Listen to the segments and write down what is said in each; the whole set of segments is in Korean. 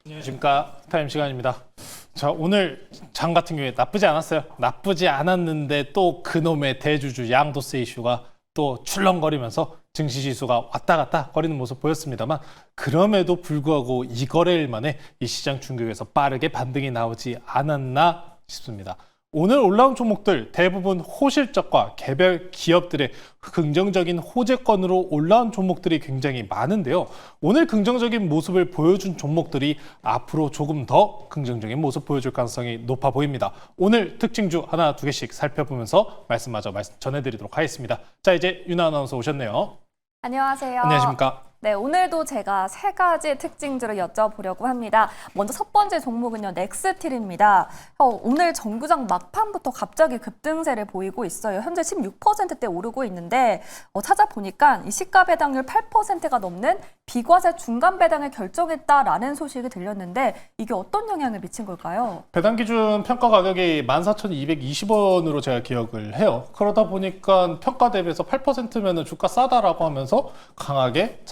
안녕하십니까. 타임 시간입니다. 자, 오늘 장 같은 경우에 나쁘지 않았어요. 나쁘지 않았는데 또 그놈의 대주주 양도세 이슈가 또 출렁거리면서 증시지수가 왔다 갔다 거리는 모습 보였습니다만, 그럼에도 불구하고 이 거래일 만에 이 시장 충격에서 빠르게 반등이 나오지 않았나 싶습니다. 오늘 올라온 종목들 대부분 호실적과 개별 기업들의 긍정적인 호재권으로 올라온 종목들이 굉장히 많은데요. 오늘 긍정적인 모습을 보여준 종목들이 앞으로 조금 더 긍정적인 모습 보여줄 가능성이 높아 보입니다. 오늘 특징주 하나 두 개씩 살펴보면서 말씀 전해드리도록 하겠습니다. 자, 이제 윤아 아나운서 오셨네요. 안녕하세요. 안녕하십니까. 네, 오늘도 제가 세 가지 특징들을 여쭤보려고 합니다. 먼저 첫 번째 종목은요, 넥스틸입니다. 오늘 정규장 막판부터 갑자기 급등세를 보이고 있어요. 현재 16%대 오르고 있는데 찾아보니까 이 시가 배당률 8%가 넘는 비과세 중간 배당을 결정했다라는 소식이 들렸는데 이게 어떤 영향을 미친 걸까요? 배당 기준 평가 가격이 14,220원으로 제가 기억을 해요. 그러다 보니까 평가 대비해서 8%면은 주가 싸다라고 하면서 강하게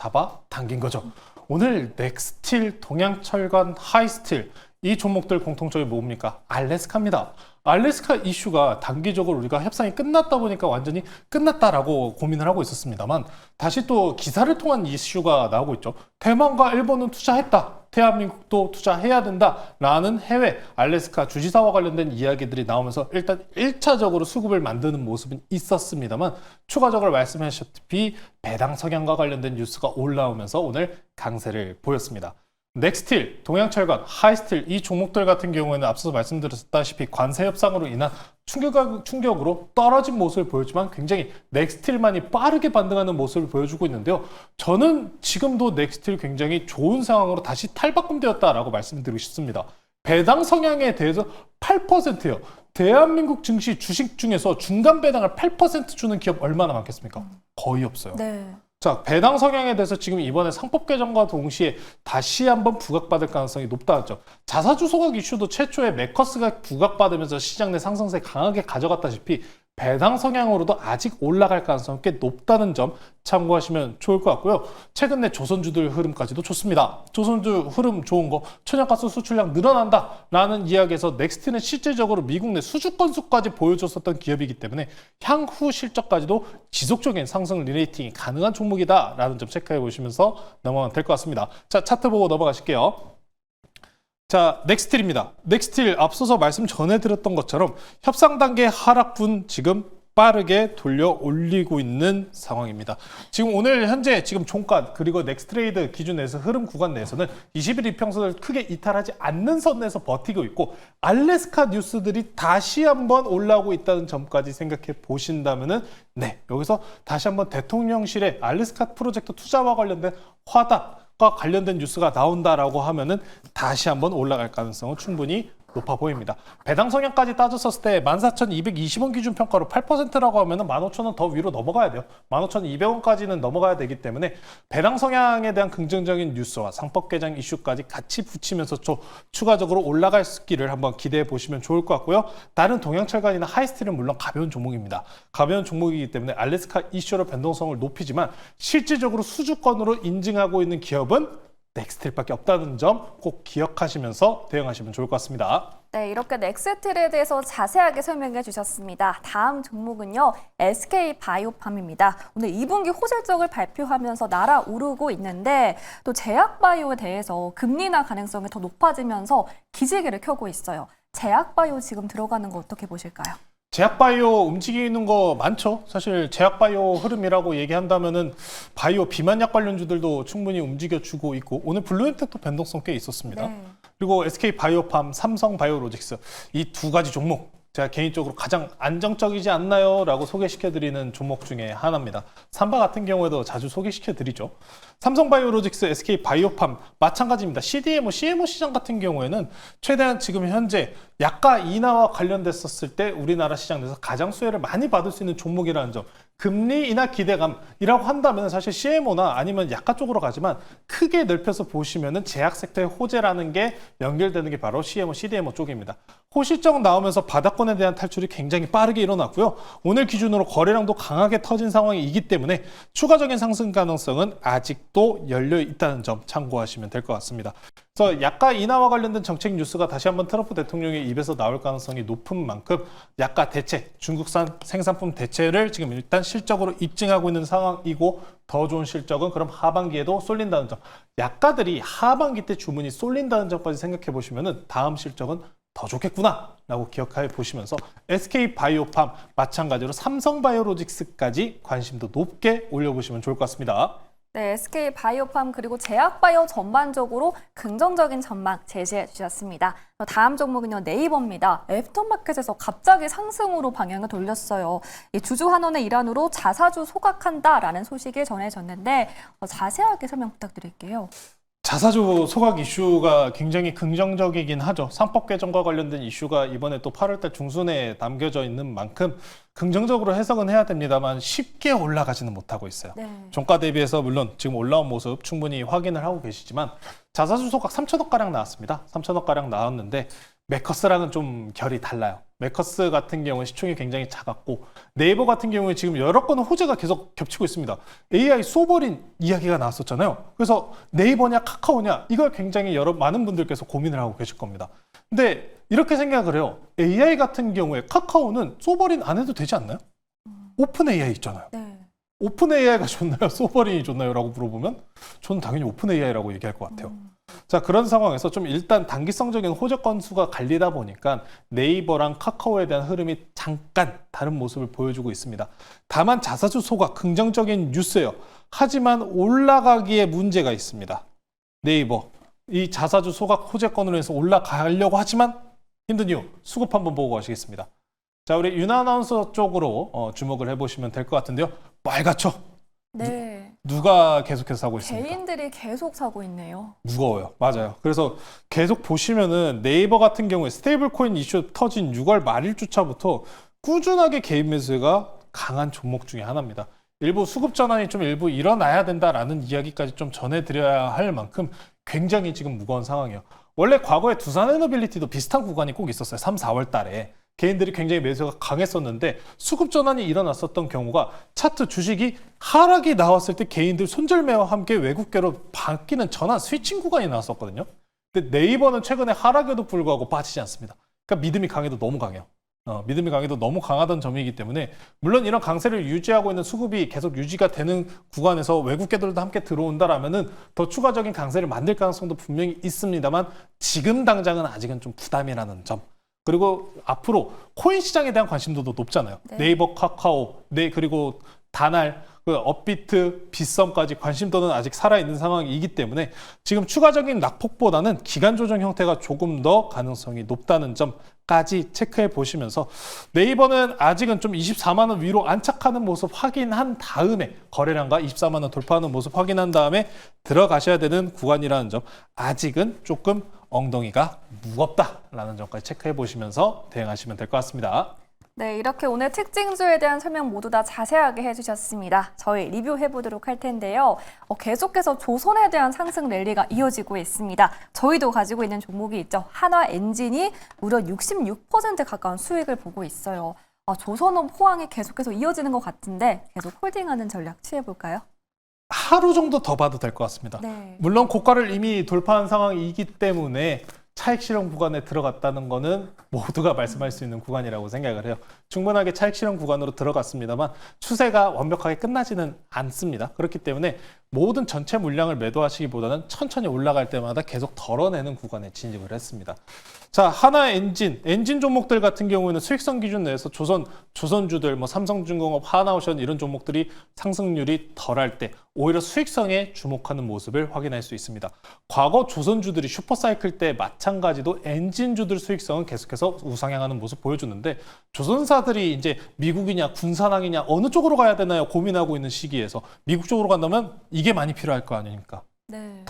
당긴 거죠. 오늘 넥스틸, 동양철강, 하이스틸 이 종목들 공통점이 뭡니까? 알래스카입니다. 알래스카 이슈가 단기적으로 우리가 협상이 끝났다 보니까 완전히 끝났다라고 고민을 하고 있었습니다만, 다시 또 기사를 통한 이슈가 나오고 있죠. 대만과 일본은 투자했다. 대한민국도 투자해야 된다라는 해외 알래스카 주지사와 관련된 이야기들이 나오면서 일단 1차적으로 수급을 만드는 모습은 있었습니다만, 추가적으로 말씀하셨다시피 배당 성향과 관련된 뉴스가 올라오면서 오늘 강세를 보였습니다. 넥스틸, 동양철강, 하이스틸 이 종목들 같은 경우에는 앞서서 말씀드렸다시피 관세 협상으로 인한 충격으로 떨어진 모습을 보였지만 굉장히 넥스틸만이 빠르게 반등하는 모습을 보여주고 있는데요. 저는 지금도 넥스틸 굉장히 좋은 상황으로 다시 탈바꿈되었다라고 말씀드리고 싶습니다. 배당 성향에 대해서 8%예요. 대한민국 증시 주식 중에서 중간 배당을 8% 주는 기업 얼마나 많겠습니까? 거의 없어요. 네. 자, 배당 성향에 대해서 지금 이번에 상법 개정과 동시에 다시 한번 부각받을 가능성이 높다죠. 자사주 소각 이슈도 최초에 메커스가 부각받으면서 시장 내 상승세 강하게 가져갔다시피 배당 성향으로도 아직 올라갈 가능성이 꽤 높다는 점 참고하시면 좋을 것 같고요. 최근 내 조선주들 흐름까지도 좋습니다. 조선주 흐름 좋은 거, 천연가스 수출량 늘어난다라는 이야기에서 넥스트는 실질적으로 미국 내 수주 건수까지 보여줬었던 기업이기 때문에 향후 실적까지도 지속적인 상승 리레이팅이 가능한 종목이다라는 점 체크해 보시면서 넘어가면 될 것 같습니다. 자, 차트 보고 넘어가실게요. 자, 넥스틸입니다. 넥스틸 앞서서 말씀 전해드렸던 것처럼 협상 단계 하락분 지금 빠르게 돌려 올리고 있는 상황입니다. 지금 오늘 현재 지금 종가 그리고 넥스트레이드 기준에서 흐름 구간 내에서는 20일 이평선을 크게 이탈하지 않는 선에서 버티고 있고, 알래스카 뉴스들이 다시 한번 올라오고 있다는 점까지 생각해 보신다면은 여기서 다시 한번 대통령실의 알래스카 프로젝트 투자와 관련된 화답과 관련된 뉴스가 나온다라고 하면은 다시 한번 올라갈 가능성은 충분히 높아 보입니다. 배당 성향까지 따졌었을 때 14,220원 기준 평가로 8%라고 하면은 15,000원 더 위로 넘어가야 돼요. 15,200원까지는 넘어가야 되기 때문에 배당 성향에 대한 긍정적인 뉴스와 상법 개정 이슈까지 같이 붙이면서 추가적으로 올라갈 기를 한번 기대해 보시면 좋을 것 같고요. 다른 동양철강이나 하이스틸은 물론 가벼운 종목입니다. 가벼운 종목이기 때문에 알래스카 이슈로 변동성을 높이지만 실질적으로 수주권으로 인증하고 있는 기업은 넥스틸밖에 없다는 점 꼭 기억하시면서 대응하시면 좋을 것 같습니다. 네, 이렇게 넥스틸에 대해서 자세하게 설명해 주셨습니다. 다음 종목은요, SK바이오팜입니다. 오늘 2분기 호실적을 발표하면서 날아오르고 있는데 또 제약바이오에 대해서 금리 인하 가능성이 더 높아지면서 기지개를 켜고 있어요. 제약바이오 지금 들어가는 거 어떻게 보실까요? 제약바이오 움직이는 거 많죠. 사실 제약바이오 흐름이라고 얘기한다면은 바이오 비만약 관련주들도 충분히 움직여주고 있고, 오늘 블루엔텍도 변동성 꽤 있었습니다. 네. 그리고 SK바이오팜, 삼성바이오로직스 이 두 가지 종목 제가 개인적으로 가장 안정적이지 않나요? 라고 소개시켜드리는 종목 중에 하나입니다. 삼바 같은 경우에도 자주 소개시켜드리죠. 삼성바이오로직스, SK바이오팜 마찬가지입니다. CDMO, CMO 시장 같은 경우에는 최대한 지금 현재 약가 인하와 관련됐었을 때 우리나라 시장 내에서 가장 수혜를 많이 받을 수 있는 종목이라는 점, 금리 인하 기대감이라고 한다면 사실 CMO나 아니면 약가 쪽으로 가지만 크게 넓혀서 보시면은 제약 섹터의 호재라는 게 연결되는 게 바로 CMO, CDMO 쪽입니다. 호실적 나오면서 바닥권에 대한 탈출이 굉장히 빠르게 일어났고요. 오늘 기준으로 거래량도 강하게 터진 상황이기 때문에 추가적인 상승 가능성은 아직도 열려 있다는 점 참고하시면 될 것 같습니다. 그래서 약가 인하와 관련된 정책 뉴스가 다시 한번 트럼프 대통령의 입에서 나올 가능성이 높은 만큼 약가 대체, 중국산 생산품 대체를 지금 일단 실적으로 입증하고 있는 상황이고 더 좋은 실적은 그럼 하반기에도 쏠린다는 점. 약가들이 하반기 때 주문이 쏠린다는 점까지 생각해 보시면은 다음 실적은 더 좋겠구나라고 기억해 보시면서 SK바이오팜 마찬가지로 삼성바이오로직스까지 관심도 높게 올려보시면 좋을 것 같습니다. 네, SK바이오팜 그리고 제약바이오 전반적으로 긍정적인 전망 제시해 주셨습니다. 다음 종목은요, 네이버입니다. 애프터마켓에서 갑자기 상승으로 방향을 돌렸어요. 이 주주 환원의 일환으로 자사주 소각한다라는 소식이 전해졌는데 자세하게 설명 부탁드릴게요. 자사주 소각 이슈가 굉장히 긍정적이긴 하죠. 상법 개정과 관련된 이슈가 이번에 또 8월달 중순에 남겨져 있는 만큼 긍정적으로 해석은 해야 됩니다만 쉽게 올라가지는 못하고 있어요. 네. 종가 대비해서 물론 지금 올라온 모습 충분히 확인을 하고 계시지만 자사주 소각 3천억가량 나왔습니다. 3천억가량 나왔는데 메커스랑은 좀 결이 달라요. 메커스 같은 경우에 시총이 굉장히 작았고 네이버 같은 경우에 지금 여러 건 호재가 계속 겹치고 있습니다. AI 소버린 이야기가 나왔었잖아요. 그래서 네이버냐 카카오냐 이걸 굉장히 많은 분들께서 고민을 하고 계실 겁니다. 근데 이렇게 생각을 해요. AI 같은 경우에 카카오는 소버린 안 해도 되지 않나요? 오픈 AI 있잖아요. 네. 오픈 AI가 좋나요? 소버린이 좋나요? 라고 물어보면 저는 당연히 오픈 AI라고 얘기할 것 같아요. 자, 그런 상황에서 좀 일단 단기성적인 호재 건수가 갈리다 보니까 네이버랑 카카오에 대한 흐름이 잠깐 다른 모습을 보여주고 있습니다. 다만 자사주 소각 긍정적인 뉴스예요. 하지만 올라가기에 문제가 있습니다. 네이버 이 자사주 소각 호재권으로 해서 올라가려고 하지만 힘든 이유 수급 한번 보고 가시겠습니다. 자, 우리 윤 아나운서 쪽으로 주목을 해보시면 될 것 같은데요. 빨갛죠? 네. 누가 계속해서 사고 있습니까? 개인들이 계속 사고 있네요. 무거워요. 맞아요. 그래서 계속 보시면은 네이버 같은 경우에 스테이블 코인 이슈 터진 6월 말일 주차부터 꾸준하게 개인 매수가 강한 종목 중에 하나입니다. 일부 수급 전환이 좀 일부 일어나야 된다라는 이야기까지 좀 전해드려야 할 만큼 굉장히 지금 무거운 상황이에요. 원래 과거에 두산에너빌리티도 비슷한 구간이 꼭 있었어요. 3, 4월 달에. 개인들이 굉장히 매수가 강했었는데 수급 전환이 일어났었던 경우가 차트 주식이 하락이 나왔을 때 개인들 손절매와 함께 외국계로 바뀌는 전환 스위칭 구간이 나왔었거든요. 근데 네이버는 최근에 하락에도 불구하고 빠지지 않습니다. 그러니까 믿음이 강해도 너무 강해요. 믿음이 강해도 너무 강하던 점이기 때문에 물론 이런 강세를 유지하고 있는 수급이 계속 유지가 되는 구간에서 외국계들도 함께 들어온다라면은 더 추가적인 강세를 만들 가능성도 분명히 있습니다만 지금 당장은 아직은 좀 부담이라는 점. 그리고 앞으로 코인 시장에 대한 관심도도 높잖아요. 네. 네이버, 카카오, 그리고 다날, 업비트, 빗썸까지 관심도는 아직 살아있는 상황이기 때문에 지금 추가적인 낙폭보다는 기간 조정 형태가 조금 더 가능성이 높다는 점까지 체크해 보시면서 네이버는 아직은 좀 24만 원 위로 안착하는 모습 확인한 다음에 거래량과 24만 원 돌파하는 모습 확인한 다음에 들어가셔야 되는 구간이라는 점 아직은 조금 엉덩이가 무겁다라는 점까지 체크해 보시면서 대응하시면 될 것 같습니다. 네, 이렇게 오늘 특징주에 대한 설명 모두 다 자세하게 해주셨습니다. 저희 리뷰해보도록 할 텐데요. 계속해서 조선에 대한 상승 랠리가 이어지고 있습니다. 저희도 가지고 있는 종목이 있죠. 한화엔진이 무려 66% 가까운 수익을 보고 있어요. 조선업 호황이 계속해서 이어지는 것 같은데 계속 홀딩하는 전략 취해볼까요? 하루 정도 더 봐도 될 것 같습니다. 네. 물론 고가를 이미 돌파한 상황이기 때문에 차익 실현 구간에 들어갔다는 거는 모두가 말씀할 수 있는 구간이라고 생각을 해요. 충분하게 차익 실현 구간으로 들어갔습니다만 추세가 완벽하게 끝나지는 않습니다. 그렇기 때문에 모든 전체 물량을 매도하시기보다는 천천히 올라갈 때마다 계속 덜어내는 구간에 진입을 했습니다. 자, 하나 엔진 종목들 같은 경우에는 수익성 기준 내에서 조선주들, 삼성중공업, 하나오션 이런 종목들이 상승률이 덜할 때 오히려 수익성에 주목하는 모습을 확인할 수 있습니다. 과거 조선주들이 슈퍼사이클 때 마찬가지도 엔진주들 수익성은 계속해서 우상향하는 모습 보여주는데 조선사들이 이제 미국이냐 군산항이냐 어느 쪽으로 가야 되나요? 고민하고 있는 시기에서 미국 쪽으로 간다면 이게 많이 필요할 거 아닙니까? 네.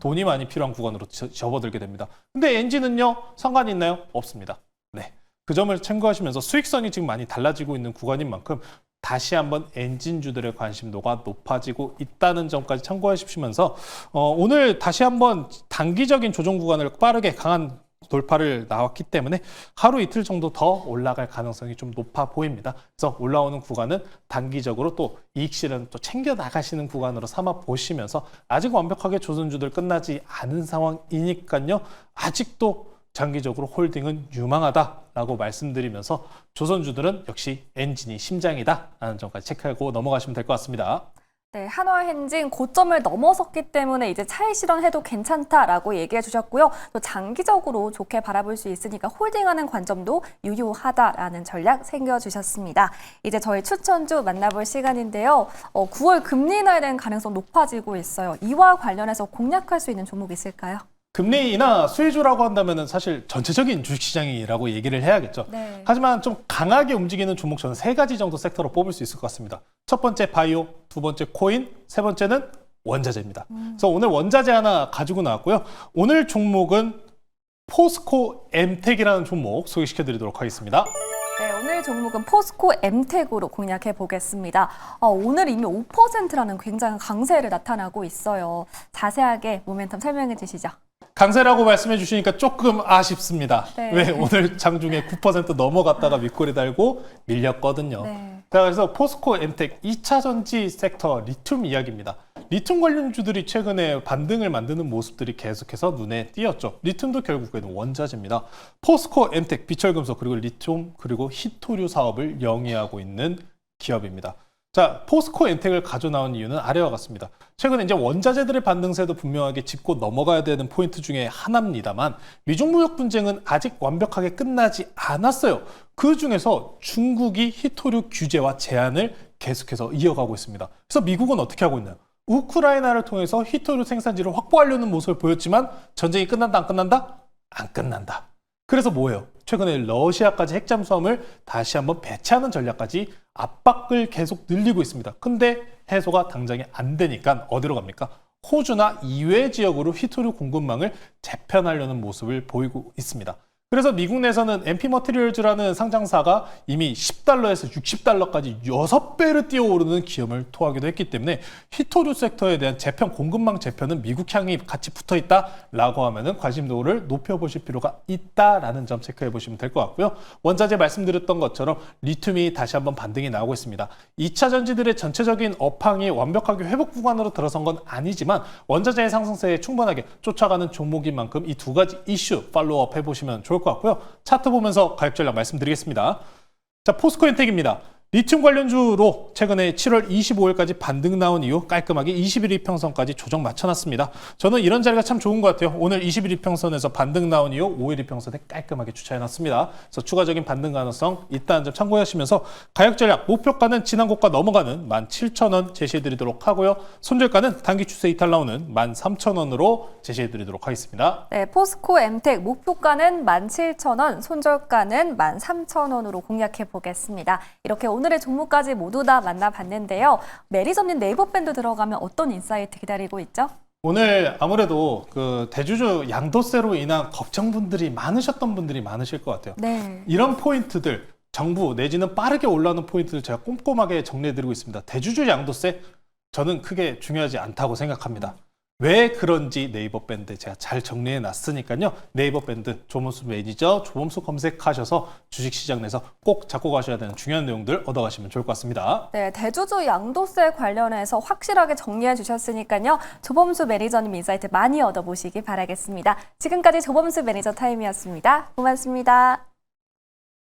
돈이 많이 필요한 구간으로 접어들게 됩니다. 근데 엔진은요? 상관이 있나요? 없습니다. 네, 그 점을 참고하시면서 수익성이 지금 많이 달라지고 있는 구간인 만큼 다시 한번 엔진주들의 관심도가 높아지고 있다는 점까지 참고하시면서 오늘 다시 한번 단기적인 조정 구간을 빠르게 강한 돌파를 나왔기 때문에 하루 이틀 정도 더 올라갈 가능성이 좀 높아 보입니다. 그래서 올라오는 구간은 단기적으로 또 이익 실현 또 챙겨 나가시는 구간으로 삼아 보시면서 아직 완벽하게 조선주들 끝나지 않은 상황이니까요. 아직도 장기적으로 홀딩은 유망하다라고 말씀드리면서 조선주들은 역시 엔진이 심장이다라는 점까지 체크하고 넘어가시면 될 것 같습니다. 네, 한화행진 고점을 넘어섰기 때문에 이제 차익 실현해도 괜찮다라고 얘기해 주셨고요. 또 장기적으로 좋게 바라볼 수 있으니까 홀딩하는 관점도 유효하다라는 전략 챙겨주셨습니다. 이제 저희 추천주 만나볼 시간인데요. 9월 금리 인하에 대한 가능성 높아지고 있어요. 이와 관련해서 공략할 수 있는 종목 있을까요? 금리 인하 수혜주라고 한다면 사실 전체적인 주식시장이라고 얘기를 해야겠죠. 네. 하지만 좀 강하게 움직이는 종목 저는 3가지 정도 섹터로 뽑을 수 있을 것 같습니다. 첫 번째 바이오, 두 번째 코인, 세 번째는 원자재입니다. 그래서 오늘 원자재 하나 가지고 나왔고요. 오늘 종목은 포스코 엠텍이라는 종목 소개시켜드리도록 하겠습니다. 네, 오늘 종목은 포스코 엠텍으로 공략해 보겠습니다. 오늘 이미 5%라는 굉장한 강세를 나타나고 있어요. 자세하게 모멘텀 설명해 주시죠. 강세라고 말씀해 주시니까 조금 아쉽습니다. 네. 왜 오늘 장중에 9% 넘어갔다가 밑꼬리 달고 밀렸거든요. 네. 자, 그래서 포스코 엠텍 2차 전지 섹터 리튬 이야기입니다. 리튬 관련주들이 최근에 반등을 만드는 모습들이 계속해서 눈에 띄었죠. 리튬도 결국에는 원자재입니다. 포스코 엠텍 비철금속 그리고 리튬 그리고 히토류 사업을 영위하고 있는 기업입니다. 자, 포스코 엠텍을 가져 나온 이유는 아래와 같습니다. 최근에 이제 원자재들의 반등세도 분명하게 짚고 넘어가야 되는 포인트 중에 하나입니다만 미중 무역 분쟁은 아직 완벽하게 끝나지 않았어요. 그 중에서 중국이 히토류 규제와 제한을 계속해서 이어가고 있습니다. 그래서 미국은 어떻게 하고 있나요? 우크라이나를 통해서 히토류 생산지를 확보하려는 모습을 보였지만 전쟁이 끝난다 안 끝난다? 안 끝난다. 그래서 뭐예요? 최근에 러시아까지 핵잠수함을 다시 한번 배치하는 전략까지 압박을 계속 늘리고 있습니다. 근데 해소가 당장에 안 되니까 어디로 갑니까? 호주나 이외 지역으로 히토류 공급망을 재편하려는 모습을 보이고 있습니다. 그래서 미국 내에서는 MP머티리얼즈라는 상장사가 이미 10달러에서 60달러까지 6배를 뛰어오르는 기염을 토하기도 했기 때문에 히토류 섹터에 대한 재편, 공급망 재편은 미국 향이 같이 붙어 있다라고 하면은 관심도를 높여보실 필요가 있다라는 점 체크해 보시면 될 것 같고요. 원자재 말씀드렸던 것처럼 리튬이 다시 한번 반등이 나오고 있습니다. 2차 전지들의 전체적인 업황이 완벽하게 회복 구간으로 들어선 건 아니지만 원자재의 상승세에 충분하게 쫓아가는 종목인 만큼 이 두 가지 이슈 팔로우업 해보시면 좋을 것 같고요. 차트 보면서 가입 전략 말씀드리겠습니다. 자, 포스코 엠텍입니다. 리튬 관련주로 최근에 7월 25일까지 반등 나온 이후 깔끔하게 21 이평선까지 조정 맞춰놨습니다. 저는 이런 자리가 참 좋은 것 같아요. 오늘 21 이평선에서 반등 나온 이후 5일 이평선에 깔끔하게 주차해놨습니다. 그래서 추가적인 반등 가능성 있다는 점 참고하시면서 가격 전략 목표가는 지난 고가 넘어가는 17,000원 제시해드리도록 하고요. 손절가는 단기 추세 이탈 나오는 13,000원으로 제시해드리도록 하겠습니다. 네, 포스코 엠텍 목표가는 17,000원, 손절가는 13,000원으로 공략해 보겠습니다. 이렇게 오늘의 종목까지 모두 다 만나봤는데요. 매리점님 네이버 밴드 들어가면 어떤 인사이트 기다리고 있죠? 오늘 아무래도 그 대주주 양도세로 인한 걱정분들이 많으셨던 분들이 많으실 것 같아요. 네. 이런 포인트들, 정부 내지는 빠르게 올라오는 포인트를 제가 꼼꼼하게 정리해드리고 있습니다. 대주주 양도세 저는 크게 중요하지 않다고 생각합니다. 왜 그런지 네이버 밴드 제가 잘 정리해 놨으니까요. 네이버 밴드 조범수 매니저 조범수 검색하셔서 주식시장 내에서 꼭 잡고 가셔야 되는 중요한 내용들 얻어가시면 좋을 것 같습니다. 네, 대주주 양도세 관련해서 확실하게 정리해 주셨으니까요. 조범수 매니저님 인사이트 많이 얻어보시기 바라겠습니다. 지금까지 조범수 매니저 타임이었습니다. 고맙습니다.